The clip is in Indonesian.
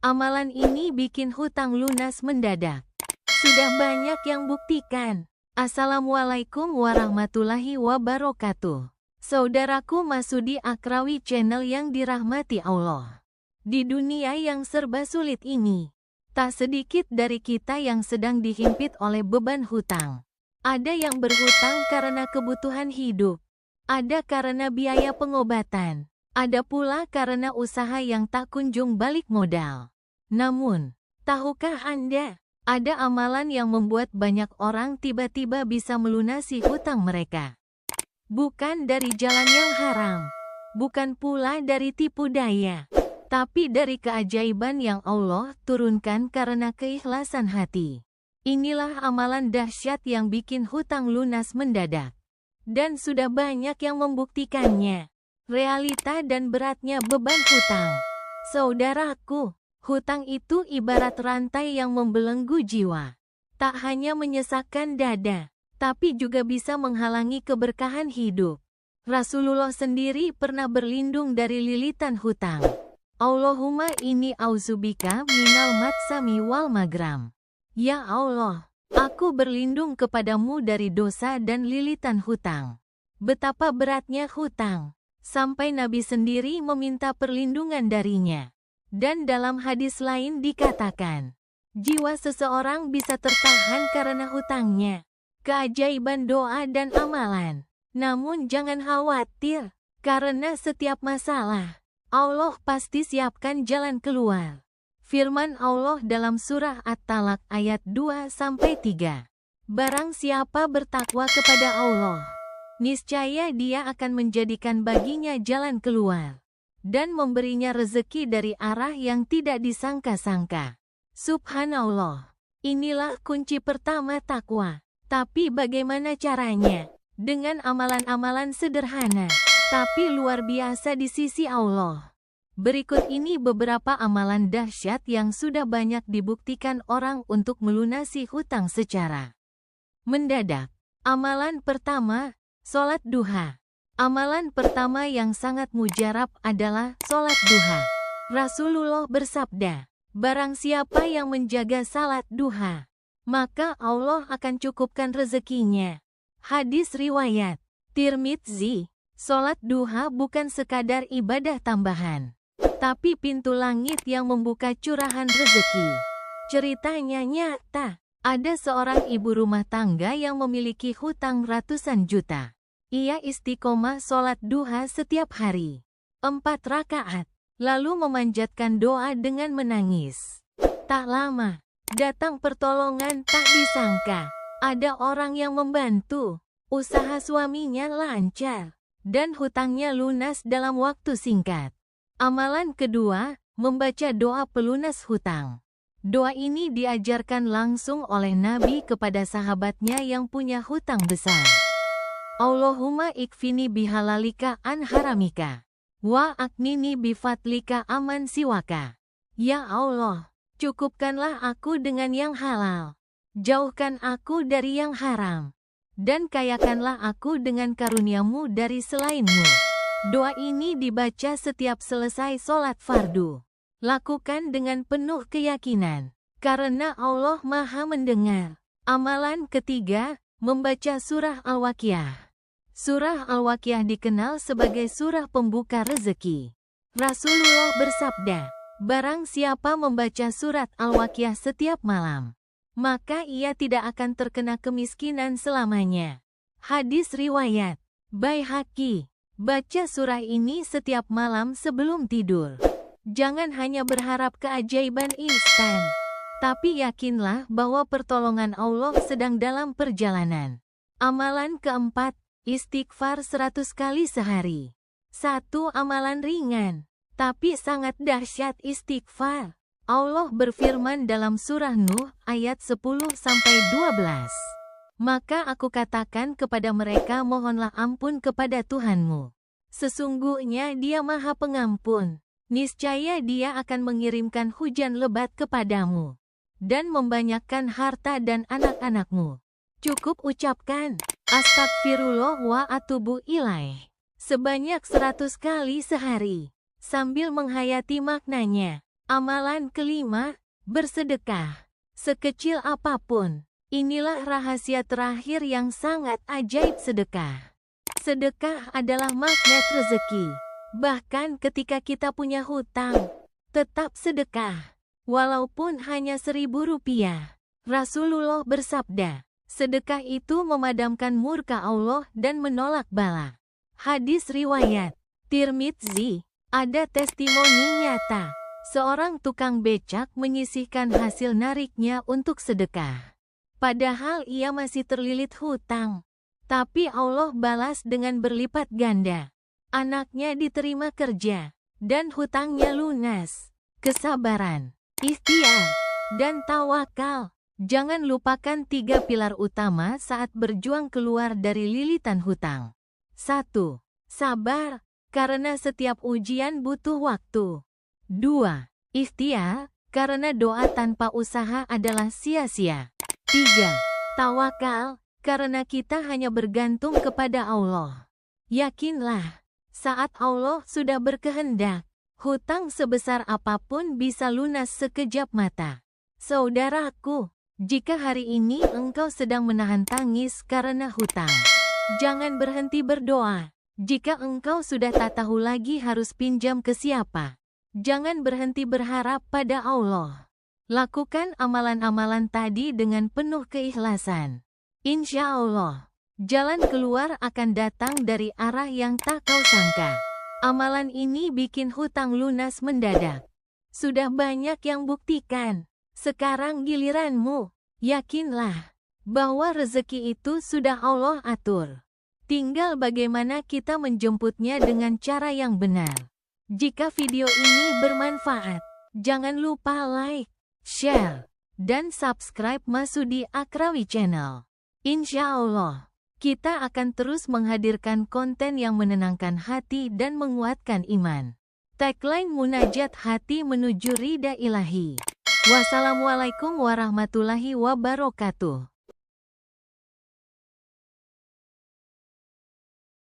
Amalan ini bikin hutang lunas mendadak. Sudah banyak yang buktikan. Assalamualaikum warahmatullahi wabarakatuh. Saudaraku Masudi Akrawi channel yang dirahmati Allah. Di dunia yang serba sulit ini, tak sedikit dari kita yang sedang dihimpit oleh beban hutang. Ada yang berhutang karena kebutuhan hidup. Ada karena biaya pengobatan. Ada pula karena usaha yang tak kunjung balik modal. Namun, tahukah Anda, ada amalan yang membuat banyak orang tiba-tiba bisa melunasi hutang mereka. Bukan dari jalan yang haram. Bukan pula dari tipu daya. Tapi dari keajaiban yang Allah turunkan karena keikhlasan hati. Inilah amalan dahsyat yang bikin hutang lunas mendadak. Dan sudah banyak yang membuktikannya. Realita dan beratnya beban hutang. Saudaraku, hutang itu ibarat rantai yang membelenggu jiwa. Tak hanya menyesakkan dada, tapi juga bisa menghalangi keberkahan hidup. Rasulullah sendiri pernah berlindung dari lilitan hutang. Allahumma inni auzubika minal matsami wal magram. Ya Allah, aku berlindung kepadamu dari dosa dan lilitan hutang. Betapa beratnya hutang, sampai Nabi sendiri meminta perlindungan darinya. Dan dalam hadis lain dikatakan, jiwa seseorang bisa tertahan karena hutangnya. Keajaiban doa dan amalan. Namun jangan khawatir, karena setiap masalah, Allah pasti siapkan jalan keluar. Firman Allah dalam surah At-Talaq ayat 2-3. Barang siapa bertakwa kepada Allah, niscaya Dia akan menjadikan baginya jalan keluar dan memberinya rezeki dari arah yang tidak disangka-sangka. Subhanallah. Inilah kunci pertama takwa. Tapi bagaimana caranya? Dengan amalan-amalan sederhana, tapi luar biasa di sisi Allah. Berikut ini beberapa amalan dahsyat yang sudah banyak dibuktikan orang untuk melunasi hutang secara mendadak. Amalan pertama, sholat duha. Amalan pertama yang sangat mujarab adalah sholat duha. Rasulullah bersabda, barang siapa yang menjaga salat duha, maka Allah akan cukupkan rezekinya. Hadis riwayat Tirmidzi. Sholat duha bukan sekadar ibadah tambahan, tapi pintu langit yang membuka curahan rezeki. Ceritanya nyata. Ada seorang ibu rumah tangga yang memiliki hutang ratusan juta. Ia istiqomah sholat duha setiap hari, 4 rakaat, lalu memanjatkan doa dengan menangis. Tak lama, datang pertolongan tak disangka. Ada orang yang membantu. Usaha suaminya lancar, dan hutangnya lunas dalam waktu singkat. Amalan kedua, membaca doa pelunas hutang. Doa ini diajarkan langsung oleh Nabi kepada sahabatnya yang punya hutang besar. Allahumma ikfini bihalalika an haramika, wa aknini bifadlika aman siwaka. Ya Allah, cukupkanlah aku dengan yang halal, jauhkan aku dari yang haram, dan kayakanlah aku dengan karuniamu dari selainmu. Doa ini dibaca setiap selesai sholat fardu. Lakukan dengan penuh keyakinan, karena Allah Maha mendengar. Amalan ketiga, membaca surah Al-Waqiah. Surah Al-Waqiah dikenal sebagai surah pembuka rezeki. Rasulullah bersabda, barang siapa membaca surat Al-Waqiah setiap malam, maka ia tidak akan terkena kemiskinan selamanya. Hadis riwayat Baihaqi. Baca surah ini setiap malam sebelum tidur. Jangan hanya berharap keajaiban instan, tapi yakinlah bahwa pertolongan Allah sedang dalam perjalanan. Amalan keempat, istighfar 100 kali sehari. Satu amalan ringan, tapi sangat dahsyat istighfar. Allah berfirman dalam surah Nuh ayat 10-12. Maka aku katakan kepada mereka, mohonlah ampun kepada Tuhanmu. Sesungguhnya Dia Maha Pengampun. Niscaya Dia akan mengirimkan hujan lebat kepadamu, dan membanyakkan harta dan anak-anakmu. Cukup ucapkan, astagfirullah wa atubu ilaih, sebanyak 100 kali sehari, sambil menghayati maknanya. Amalan kelima, bersedekah. Sekecil apapun, inilah rahasia terakhir yang sangat ajaib sedekah. Sedekah adalah magnet rezeki. Bahkan ketika kita punya hutang, tetap sedekah. Walaupun hanya Rp1.000. Rasulullah bersabda, sedekah itu memadamkan murka Allah dan menolak bala. Hadis riwayat Tirmidzi. Ada testimoni nyata. Seorang tukang becak menyisihkan hasil nariknya untuk sedekah. Padahal ia masih terlilit hutang. Tapi Allah balas dengan berlipat ganda. Anaknya diterima kerja, dan hutangnya lunas. Kesabaran, ikhtiar, dan tawakal. Jangan lupakan 3 pilar utama saat berjuang keluar dari lilitan hutang. 1. Sabar, karena setiap ujian butuh waktu. 2. Ikhtiar, karena doa tanpa usaha adalah sia-sia. 3. Tawakal, karena kita hanya bergantung kepada Allah. Yakinlah, saat Allah sudah berkehendak, hutang sebesar apapun bisa lunas sekejap mata. Saudaraku, jika hari ini engkau sedang menahan tangis karena hutang, jangan berhenti berdoa. Jika engkau sudah tak tahu lagi harus pinjam ke siapa, jangan berhenti berharap pada Allah. Lakukan amalan-amalan tadi dengan penuh keikhlasan. Insya Allah, jalan keluar akan datang dari arah yang tak kau sangka. Amalan ini bikin hutang lunas mendadak. Sudah banyak yang buktikan. Sekarang giliranmu. Yakinlah bahwa rezeki itu sudah Allah atur. Tinggal bagaimana kita menjemputnya dengan cara yang benar. Jika video ini bermanfaat, jangan lupa like, share, dan subscribe Masudi Akrawi Channel. Insya Allah, kita akan terus menghadirkan konten yang menenangkan hati dan menguatkan iman. Tagline Munajat Hati Menuju Ridha Ilahi. Wassalamualaikum warahmatullahi wabarakatuh.